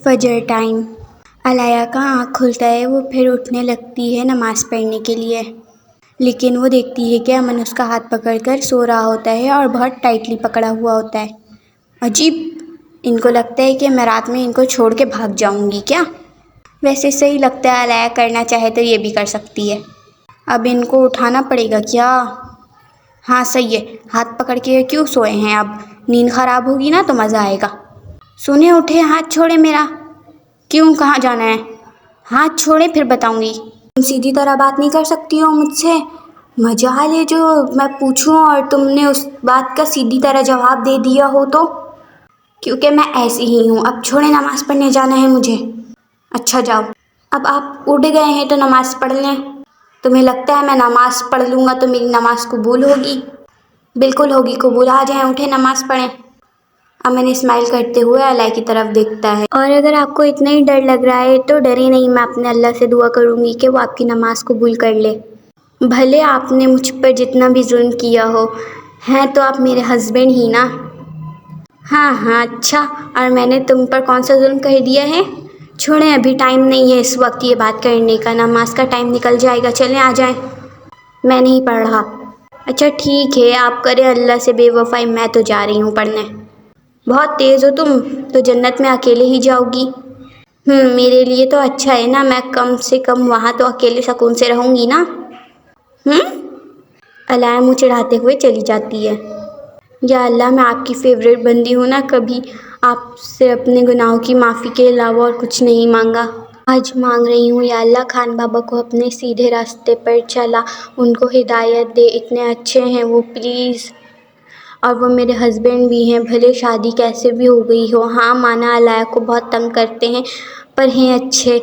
فجر ٹائم۔ علایا کا آنکھ کھلتا ہے، وہ پھر اٹھنے لگتی ہے نماز پڑھنے کے لیے، لیکن وہ دیکھتی ہے کہ امن اس کا ہاتھ پکڑ کر سو رہا ہوتا ہے اور بہت ٹائٹلی پکڑا ہوا ہوتا ہے۔ عجیب، ان کو لگتا ہے کہ میں رات میں ان کو چھوڑ کے بھاگ جاؤں گی کیا؟ ویسے صحیح لگتا ہے، علایا کرنا چاہے تو یہ بھی کر سکتی ہے۔ اب ان کو اٹھانا پڑے گا کیا؟ ہاں صحیح ہے، ہاتھ پکڑ کے کیوں سوئے ہیں؟ اب نیند خراب ہوگی نا تو مزہ آئے گا۔ سونے اٹھے، ہاتھ چھوڑے میرا۔ کیوں، کہاں جانا ہے؟ ہاتھ چھوڑے پھر بتاؤں گی۔ تم سیدھی طرح بات نہیں کر سکتی ہو مجھ سے؟ مجال ہے جو میں پوچھوں اور تم نے اس بات کا سیدھی طرح جواب دے دیا ہو تو؟ کیونکہ میں ایسی ہی ہوں۔ اب چھوڑے، نماز پڑھنے جانا ہے مجھے۔ اچھا جاؤ۔ اب آپ اٹھ گئے ہیں تو نماز پڑھ لیں۔ تمہیں لگتا ہے میں نماز پڑھ لوں گا تو میری نماز قبول ہوگی؟ بالکل ہوگی قبول۔ آ جائیں، اٹھیں، نماز پڑھیں۔ امن اسمائل کرتے ہوئے علاء کی طرف دیکھتا ہے۔ اور اگر آپ کو اتنا ہی ڈر لگ رہا ہے تو ڈرے نہیں، میں اپنے اللہ سے دعا کروں گی کہ وہ آپ کی نماز قبول کر لے۔ بھلے آپ نے مجھ پر جتنا بھی ظلم کیا ہو، ہیں تو آپ میرے ہسبینڈ ہی نا؟ ہاں ہاں، اچھا، اور میں نے تم پر کون سا ظلم کر دیا ہے؟ چھوڑیں، ابھی ٹائم نہیں ہے اس وقت یہ بات کرنے کا، نماز کا ٹائم نکل جائے گا۔ چلیں، آ جائیں۔ میں نہیں پڑھ رہا۔ اچھا ٹھیک ہے، آپ کریں اللہ سے بے وفائی، میں تو جا رہی ہوں پڑھنے۔ بہت تیز ہو تم تو، جنت میں اکیلے ہی جاؤ گی؟ میرے لیے تو اچھا ہے نا، میں کم سے کم وہاں تو اکیلے سکون سے رہوں گی نا۔ علاء منہ چڑھاتے ہوئے چلی جاتی ہے۔ یا اللہ، میں آپ کی فیوریٹ بندی ہوں نا، کبھی آپ سے اپنے گناہوں کی معافی کے علاوہ اور کچھ نہیں مانگا۔ آج مانگ رہی ہوں یا اللہ، خان بابا کو اپنے سیدھے راستے پر چلا، ان کو ہدایت دے، اتنے اچھے ہیں وہ، پلیز۔ اور وہ میرے ہسبینڈ بھی ہیں، بھلے شادی کیسے بھی ہو گئی ہو۔ ہاں مانا، علاء کو بہت تنگ کرتے ہیں پر ہیں اچھے۔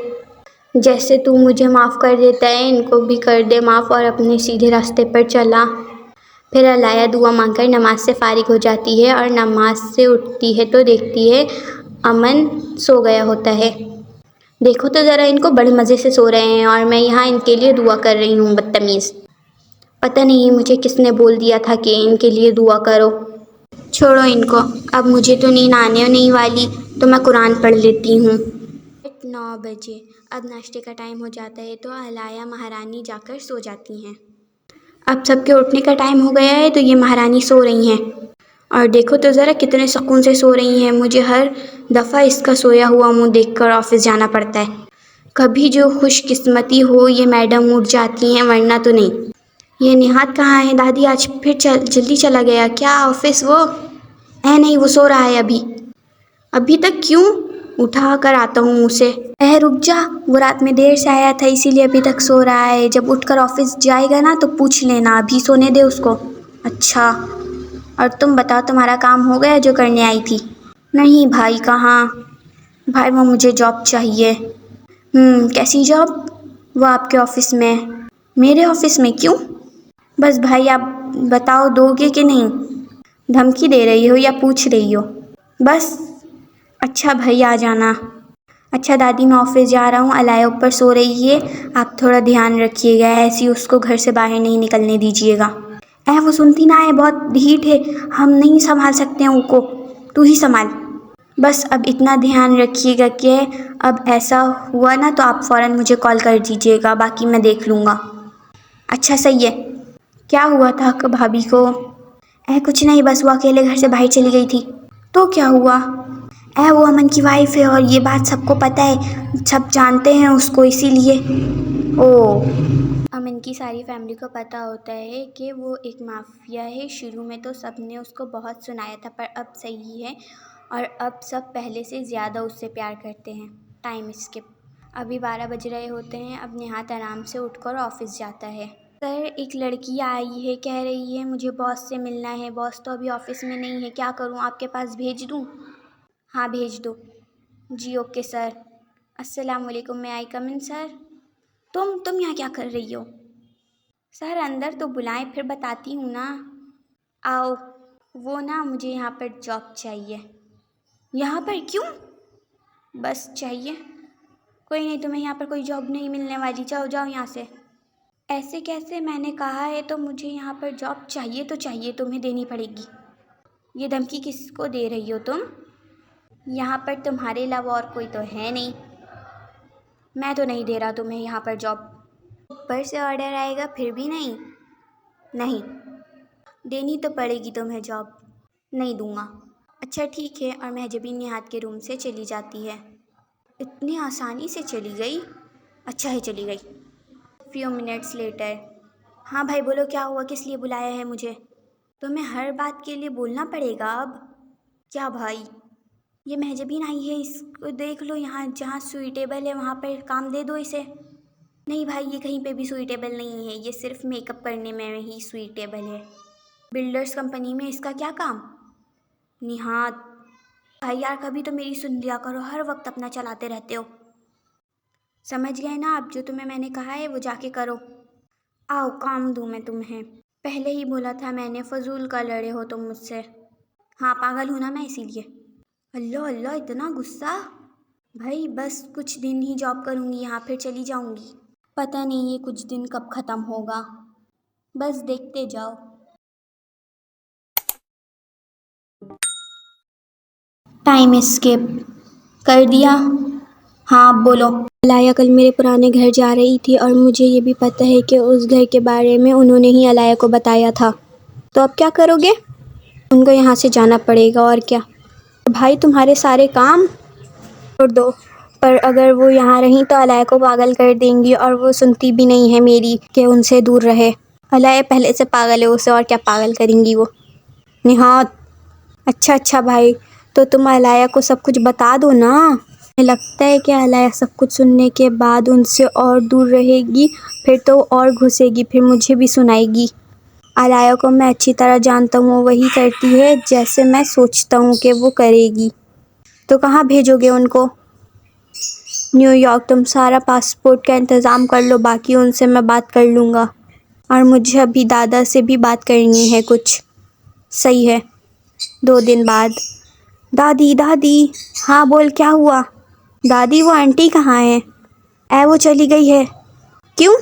جیسے تو مجھے معاف کر دیتا ہے، ان کو بھی کر دے معاف اور اپنے سیدھے راستے پر چلا۔ پھر علاء دعا مانگ کر نماز سے فارغ ہو جاتی ہے اور نماز سے اٹھتی ہے تو دیکھتی ہے امن سو گیا ہوتا ہے۔ دیکھو تو ذرا، ان کو بڑے مزے سے سو رہے ہیں اور میں یہاں ان کے لیے دعا کر رہی ہوں، بدتمیز۔ پتہ نہیں مجھے کس نے بول دیا تھا کہ ان کے لیے دعا کرو۔ چھوڑو ان کو، اب مجھے تو نیند آنے نہیں والی تو میں قرآن پڑھ لیتی ہوں۔ 9 بجے اب ناشتے کا ٹائم ہو جاتا ہے تو علاء مہارانی جا کر سو جاتی ہیں۔ اب سب کے اٹھنے کا ٹائم ہو گیا ہے تو یہ مہارانی سو رہی ہیں، اور دیکھو تو ذرا کتنے سکون سے سو رہی ہیں۔ مجھے ہر دفعہ اس کا سویا ہوا منہ دیکھ کر آفس جانا پڑتا ہے۔ کبھی جو خوش قسمتی ہو یہ میڈم اٹھ جاتی ہیں، ورنہ تو نہیں۔ یہ نہاد کہاں ہے؟ دادی آج پھر جلدی چلا گیا کیا آفس وہ؟ نہیں، وہ سو رہا ہے ابھی۔ ابھی تک کیوں؟ اٹھا کر آتا ہوں منہ سے۔ رک جا، وہ رات میں دیر سے آیا تھا اسی لیے ابھی تک سو رہا ہے۔ جب اٹھ کر آفس جائے گا نا تو پوچھ لینا، ابھی سونے دے اس کو۔ اچھا، اور تم بتاؤ تمہارا کام ہو گیا جو کرنے آئی تھی؟ نہیں بھائی، کہاں بھائی، وہ مجھے جاب چاہیے۔ کیسی جاب؟ وہ آپ کے آفس میں۔ میرے آفس میں؟ کیوں؟ بس بھائی آپ بتاؤ، دو گے کہ نہیں؟ دھمکی دے رہی ہو یا پوچھ رہی ہو؟ بس۔ اچھا بھائی، آ جانا۔ اچھا دادی، میں آفس جا رہا ہوں، علاء اوپر سو رہی ہے، آپ تھوڑا دھیان رکھیے گا، ایسی اس کو گھر سے باہر نہیں نکلنے دیجیے گا۔ وہ سنتی نہ ہے، بہت ہیٹ ہے، ہم نہیں سنبھال سکتے ہیں ان کو، تو ہی سنبھال۔ بس اب اتنا دھیان رکھیے گا کہ اب ایسا ہوا نا تو آپ فوراً مجھے کال کر دیجیے گا، باقی میں دیکھ لوں گا۔ اچھا صحیح ہے۔ کیا ہوا تھا بھابھی کو؟ کچھ نہیں، بس وہ اکیلے گھر سے باہر چلی گئی تھی۔ تو کیا ہوا؟ وہ امن کی وائف ہے اور یہ بات سب کو پتہ ہے، سب جانتے ہیں اس کو، اسی لیے۔ امن کی ساری فیملی کو پتہ ہوتا ہے کہ وہ ایک مافیا ہے۔ شروع میں تو سب نے اس کو بہت سنایا تھا پر اب صحیح ہے، اور اب سب پہلے سے زیادہ اس سے پیار کرتے ہیں۔ Time skip. ابھی 12 بج رہے ہوتے ہیں، اب نہاد آرام سے اٹھ کر آفس جاتا ہے۔ سر، ایک لڑکی آئی ہے، کہہ رہی ہے مجھے باس سے ملنا ہے۔ باس تو ابھی آفس میں نہیں ہے، کیا کروں، آپ کے پاس بھیج دوں؟ ہاں بھیج دو۔ جی اوکے سر۔ السلام علیکم، میں آئی کم ان سر؟ تم یہاں کیا کر رہی ہو؟ سر اندر تو بلائیں، پھر بتاتی ہوں نا۔ آؤ۔ وہ نا مجھے یہاں پر جاب چاہیے۔ یہاں پر کیوں؟ بس چاہیے۔ کوئی نہیں، تمہیں یہاں پر کوئی جاب نہیں ملنے والی، جاؤ جاؤ یہاں سے۔ ایسے کیسے؟ میں نے کہا ہے تو مجھے یہاں پر جاب چاہیے تو چاہیے، تمہیں دینی پڑے گی۔ یہ دھمکی کس کو دے رہی ہو تم؟ یہاں پر تمہارے علاوہ اور کوئی تو ہے نہیں۔ میں تو نہیں دے رہا تمہیں یہاں پر جاب۔ اوپر سے آرڈر آئے گا پھر بھی نہیں؟ نہیں، دینی تو پڑے گی تمہیں جاب۔ نہیں دوں گا۔ اچھا ٹھیک ہے، اور مہجبین نہاد کے روم سے چلی جاتی ہے۔ اتنی آسانی سے چلی گئی؟ اچھا ہے چلی گئی۔ Few minutes later. ہاں بھائی بولو، کیا ہوا؟ کس لیے بلایا ہے مجھے؟ تمہیں ہر بات کے لیے بولنا پڑے گا اب؟ کیا بھائی؟ یہ مہجبین آئی ہے، اس کو دیکھ لو، یہاں جہاں سوئیٹیبل ہے وہاں پر کام دے دو اسے۔ نہیں بھائی، یہ کہیں پہ بھی سوئیٹیبل نہیں ہے، یہ صرف میک اپ کرنے میں ہی سوئیٹیبل ہے۔ بلڈرز کمپنی میں اس کا کیا کام؟ نہاد بھائی یار، کبھی تو میری سن لیا کرو، ہر وقت اپنا چلاتے رہتے ہو۔ سمجھ گئے نا آپ؟ جو تمہیں میں نے کہا ہے وہ جا کے کرو۔ آؤ کام دوں میں تمہیں۔ پہلے ہی بولا تھا میں نے، فضول کا لڑے ہو تم مجھ سے۔ ہاں پاگل ہوں نا میں، اسی لیے۔ اللہ اللہ، اتنا غصہ؟ بھائی بس کچھ دن ہی جاب کروں گی یہاں، پھر چلی جاؤں گی۔ پتہ نہیں یہ کچھ دن کب ختم ہوگا، بس دیکھتے جاؤ۔ ٹائم اسکپ کر دیا؟ ہاں بولو۔ علایا کل میرے پرانے گھر جا رہی تھی، اور مجھے یہ بھی پتہ ہے کہ اس گھر کے بارے میں انہوں نے ہی علایا کو بتایا تھا۔ تو اب کیا کرو گے؟ ان کو یہاں سے جانا پڑے گا، اور کیا۔ بھائی تمہارے سارے کام چھوڑ دو، پر اگر وہ یہاں رہیں تو علایا کو پاگل کر دیں گی، اور وہ سنتی بھی نہیں ہے میری کہ ان سے دور رہے۔ علایا پہلے سے پاگل ہے، اسے اور کیا پاگل کریں گی وہ۔ نہاد اچھا بھائی، تو تم علایا کو سب کچھ بتا دو نا۔ مجھے لگتا ہے کہ علایا سب کچھ سننے کے بعد ان سے اور دور رہے گی، پھر تو اور گھسے گی، پھر مجھے بھی سنائے گی۔ علایا کو میں اچھی طرح جانتا ہوں، وہ وہی کرتی ہے جیسے میں سوچتا ہوں کہ وہ کرے گی۔ تو کہاں بھیجو گے ان کو؟ New York. تم سارا پاسپورٹ کا انتظام کر لو، باقی ان سے میں بات کر لوں گا، اور مجھے ابھی دادا سے بھی بات کرنی ہے کچھ۔ صحیح ہے، 2 دن بعد۔ دادی ہاں بول، کیا ہوا؟ دادی وہ آنٹی کہاں ہے؟ وہ چلی گئی ہے۔ کیوں؟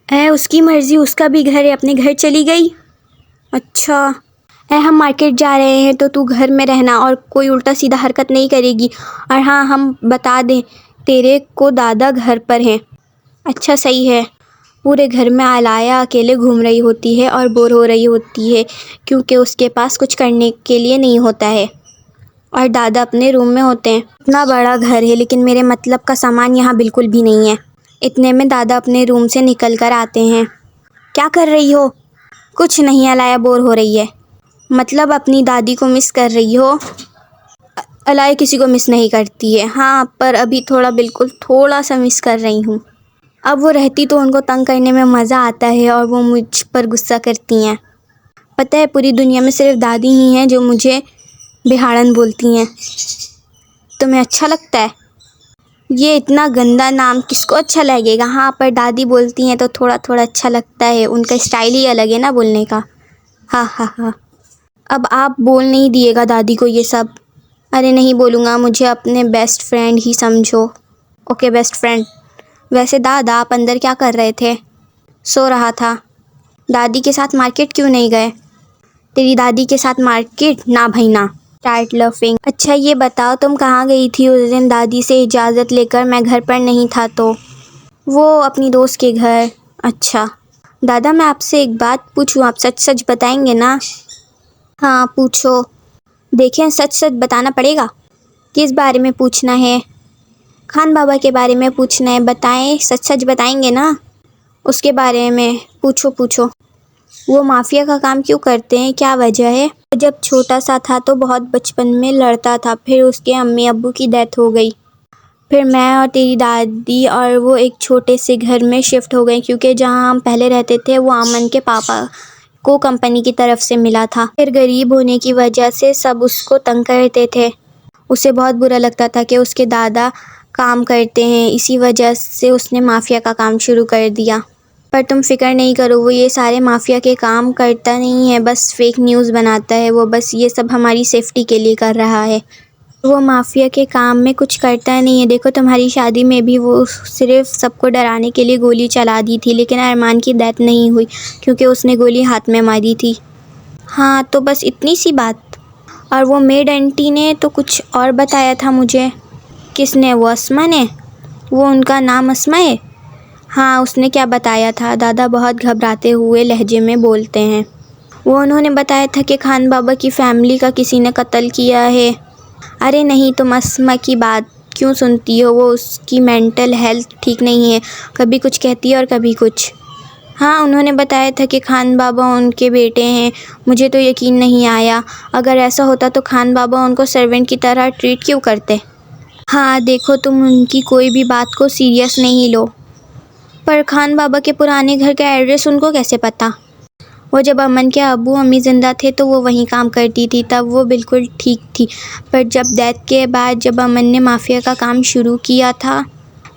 اس کی مرضی، اس کا بھی گھر ہے، اپنے گھر چلی گئی۔ اچھا ہم مارکیٹ جا رہے ہیں تو گھر میں رہنا، اور کوئی الٹا سیدھا حرکت نہیں کرے گی۔ اور ہاں ہم بتا دیں تیرے کو، دادا گھر پر ہیں۔ اچھا صحیح ہے۔ پورے گھر میں علایا اکیلے گھوم رہی ہوتی ہے اور بور ہو رہی ہوتی ہے، کیونکہ اس کے پاس کچھ کرنے کے لیے نہیں ہوتا ہے، اور دادا اپنے روم میں ہوتے ہیں۔ اتنا بڑا گھر ہے لیکن میرے مطلب کا سامان یہاں بالکل بھی نہیں ہے۔ اتنے میں دادا اپنے روم سے نکل کر آتے ہیں۔ کیا کر رہی ہو؟ کچھ نہیں، علایا بور ہو رہی ہے۔ مطلب اپنی دادی کو مس کر رہی ہو؟ علایا کسی کو مس نہیں کرتی ہے، ہاں پر ابھی بالکل تھوڑا سا مس کر رہی ہوں۔ اب وہ رہتی تو ان کو تنگ کرنے میں مزہ آتا ہے، اور وہ مجھ پر غصہ کرتی ہیں۔ پتہ ہے پوری دنیا میں صرف دادی ہی ہیں جو مجھے بہاڑن بولتی ہیں۔ تمہیں اچھا لگتا ہے؟ یہ اتنا گندا نام کس کو اچھا لگے گا؟ ہاں پر دادی بولتی ہیں تو تھوڑا اچھا لگتا ہے، ان کا اسٹائل ہی الگ ہے نا بولنے کا۔ ہاں اب آپ بول نہیں دیے گا دادی کو یہ سب؟ ارے نہیں بولوں گا، مجھے اپنے بیسٹ فرینڈ ہی سمجھو۔ Okay best friend. ویسے دادا آپ اندر کیا کر رہے تھے؟ سو رہا تھا۔ دادی کے ساتھ مارکیٹ کیوں نہیں گئے؟ تیری دادی کے ساتھ مارکیٹ؟ نہ بھائی نہ۔ Start laughing. اچھا یہ بتاؤ تم کہاں گئی تھی اس دن دادی سے اجازت لے کر؟ میں گھر پر نہیں تھا تو۔ وہ اپنی دوست کے گھر۔ اچھا دادا، میں آپ سے ایک بات پوچھوں، آپ سچ بتائیں گے نا؟ ہاں پوچھو۔ دیکھیں سچ بتانا پڑے گا۔ کس بارے میں پوچھنا ہے؟ خان بابا کے بارے میں پوچھنا ہے، بتائیں سچ بتائیں گے نا؟ اس کے بارے میں پوچھو۔ وہ مافیا کا کام کیوں کرتے ہیں؟ کیا وجہ ہے؟ جب چھوٹا سا تھا تو بہت بچپن میں لڑتا تھا، پھر اس کے امی ابو کی ڈیتھ ہو گئی، پھر میں اور تیری دادی اور وہ ایک چھوٹے سے گھر میں شفٹ ہو گئے، کیونکہ جہاں ہم پہلے رہتے تھے وہ امن کے پاپا کو کمپنی کی طرف سے ملا تھا۔ پھر غریب ہونے کی وجہ سے سب اس کو تنگ کرتے تھے، اسے بہت برا لگتا تھا کہ اس کے دادا کام کرتے ہیں، اسی وجہ سے اس نے مافیا کا کام شروع کر دیا۔ پر تم فکر نہیں کرو، وہ یہ سارے مافیا کے کام کرتا نہیں ہے، بس فیک نیوز بناتا ہے، وہ بس یہ سب ہماری سیفٹی کے لیے کر رہا ہے۔ وہ مافیا کے کام میں کچھ کرتا نہیں ہے، دیکھو تمہاری شادی میں بھی وہ صرف سب کو ڈرانے کے لیے گولی چلا دی تھی، لیکن ارمان کی ڈیتھ نہیں ہوئی کیونکہ اس نے گولی ہاتھ میں ماری تھی۔ ہاں تو بس اتنی سی بات؟ اور وہ میڈ آنٹی نے تو کچھ اور بتایا تھا مجھے۔ کس نے؟ وہ اسما نے؟ وہ ان کا نام اسما ہے؟ ہاں، اس نے کیا بتایا تھا؟ دادا بہت گھبراتے ہوئے لہجے میں بولتے ہیں۔ وہ انہوں نے بتایا تھا کہ خان بابا کی فیملی کا کسی نے قتل کیا ہے۔ ارے نہیں، تم اسما کی بات کیوں سنتی ہو؟ وہ اس کی مینٹل ہیلتھ ٹھیک نہیں ہے، کبھی کچھ کہتی ہے اور کبھی کچھ۔ ہاں، انہوں نے بتایا تھا کہ خان بابا ان کے بیٹے ہیں۔ مجھے تو یقین نہیں آیا۔ اگر ایسا ہوتا تو خان بابا ان کو سرونٹ کی طرح ٹریٹ کیوں کرتے؟ ہاں دیکھو، تم ان کی کوئی بھی بات کو سیریس نہیں لو۔ پر خان بابا کے پرانے گھر کا ایڈریس ان کو کیسے پتا؟ وہ جب امن کے ابو امی زندہ تھے تو وہ وہیں کام کرتی تھی، تب وہ بالکل ٹھیک تھی۔ پر جب ڈیتھ کے بعد جب امن نے مافیا کا کام شروع کیا تھا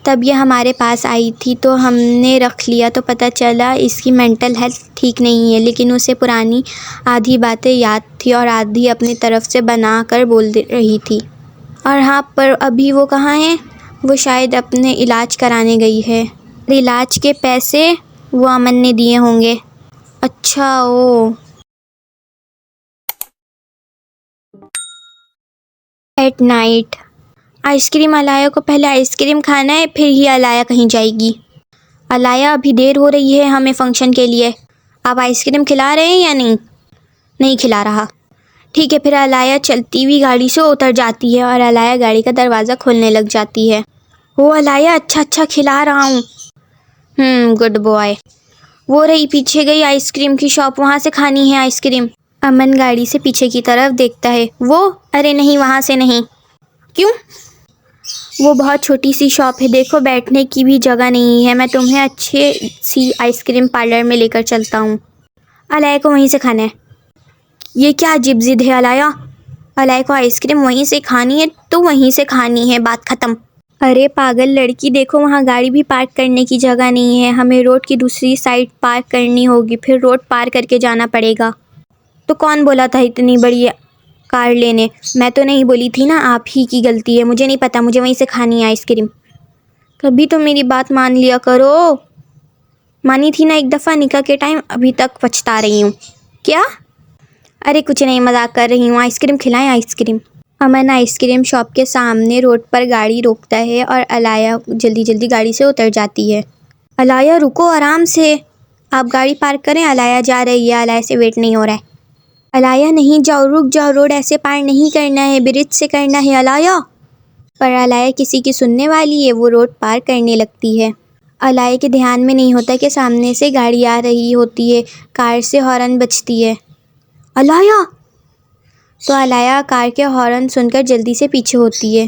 تب یہ ہمارے پاس آئی تھی، تو ہم نے رکھ لیا۔ تو پتہ چلا اس کی مینٹل ہیلتھ ٹھیک نہیں ہے، لیکن اسے پرانی آدھی باتیں یاد تھی اور آدھی اپنی طرف سے بنا کر بول رہی تھی۔ اور ہاں، پر ابھی وہ کہاں ہے؟ وہ شاید اپنے علاج کرانے گئی ہے۔ اور علاج کے پیسے وہ امن نے دیے ہوں گے۔ اچھا، ایٹ نائٹ آئس کریم۔ علایا کو پہلے آئس کریم کھانا ہے، پھر ہی علایا کہیں جائے گی۔ علایا، ابھی دیر ہو رہی ہے ہمیں فنکشن کے لیے۔ آپ آئس کریم کھلا رہے ہیں یا نہیں؟ نہیں کھلا رہا۔ ٹھیک ہے، پھر علایا چلتی ہوئی گاڑی سے اتر جاتی ہے اور علایا گاڑی کا دروازہ کھولنے لگ جاتی ہے۔ وہ علایا، اچھا کھلا رہا ہوں۔ Good boy. وہ رہی پیچھے گئی آئس کریم کی شاپ، وہاں سے کھانی ہے آئس کریم۔ امن گاڑی سے پیچھے کی طرف دیکھتا ہے۔ ارے نہیں، وہاں سے نہیں۔ کیوں؟ وہ بہت چھوٹی سی شاپ ہے، دیکھو بیٹھنے کی بھی جگہ نہیں ہے۔ میں تمہیں اچھے سی آئس کریم پارلر میں لے کر چلتا ہوں۔ علایا کو وہیں سے کھانا ہے۔ یہ کیا عجیب ضد ہے علایا؟ علایا کو آئس کریم وہیں سے کھانی ہے تو وہیں سے کھانی ہے، بات ختم۔ ارے پاگل لڑکی، دیکھو وہاں گاڑی بھی پارک کرنے کی جگہ نہیں ہے، ہمیں روڈ کی دوسری سائڈ پارک کرنی ہوگی، پھر روڈ پار کر کے جانا پڑے گا۔ تو کون بولا تھا اتنی بڑی کار لینے؟ میں تو نہیں بولی تھی نا، آپ ہی کی غلطی ہے۔ مجھے نہیں پتا، مجھے وہیں سے کھانی ہے آئس کریم۔ کبھی تو میری بات مان لیا کرو۔ مانی تھی نا ایک دفعہ نکاح کے ٹائم، ابھی تک پچھتا رہی ہوں۔ کیا؟ ارے کچھ نہیں، مذاق کر رہی ہوں۔ آئس کریم کھلائیں، آئس کریم۔ امن آئس کریم شاپ کے سامنے روڈ پر گاڑی روکتا ہے اور علایا جلدی جلدی گاڑی سے اتر جاتی ہے۔ علایا رکو، آرام سے، آپ گاڑی پارک کریں، علایا جا رہی ہے، علایا سے ویٹ نہیں ہو رہا ہے۔ علایا نہیں، جاؤ، رک جاؤ، روڈ ایسے پار نہیں کرنا ہے، برج سے کرنا ہے علایا۔ پر علایا کسی کی سننے والی ہے، وہ روڈ پار کرنے لگتی ہے۔ علایا کے دھیان میں نہیں ہوتا کہ سامنے سے گاڑی آ رہی ہوتی ہے، کار سے ہارن بجتی ہے۔ علایا! تو علایا کار کے ہارن سن کر جلدی سے پیچھے ہوتی ہے،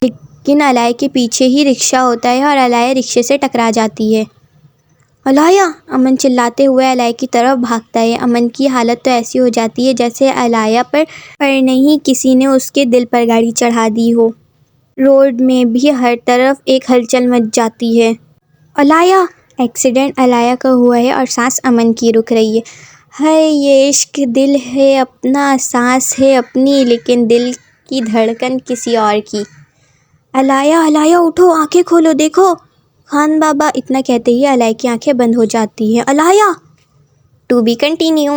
لیکن علایا کے پیچھے ہی رکشہ ہوتا ہے اور علایا رکشے سے ٹکرا جاتی ہے۔ علایا! امن چلاتے ہوئے علایا کی طرف بھاگتا ہے۔ امن کی حالت تو ایسی ہو جاتی ہے جیسے علایا پر نہیں کسی نے اس کے دل پر گاڑی چڑھا دی ہو۔ روڈ میں بھی ہر طرف ایک ہلچل مچ جاتی ہے۔ علایا! ایکسیڈنٹ علایا کا ہوا ہے اور سانس امن کی رک رہی ہے۔ ہائے، یہ عشق، دل ہے اپنا، سانس ہے اپنی، لیکن دل کی دھڑکن کسی اور کی۔ علایا اٹھو، آنکھیں کھولو، دیکھو خان بابا۔ اتنا کہتے ہی علایا کی آنکھیں بند ہو جاتی ہیں۔ علایا! To be continue.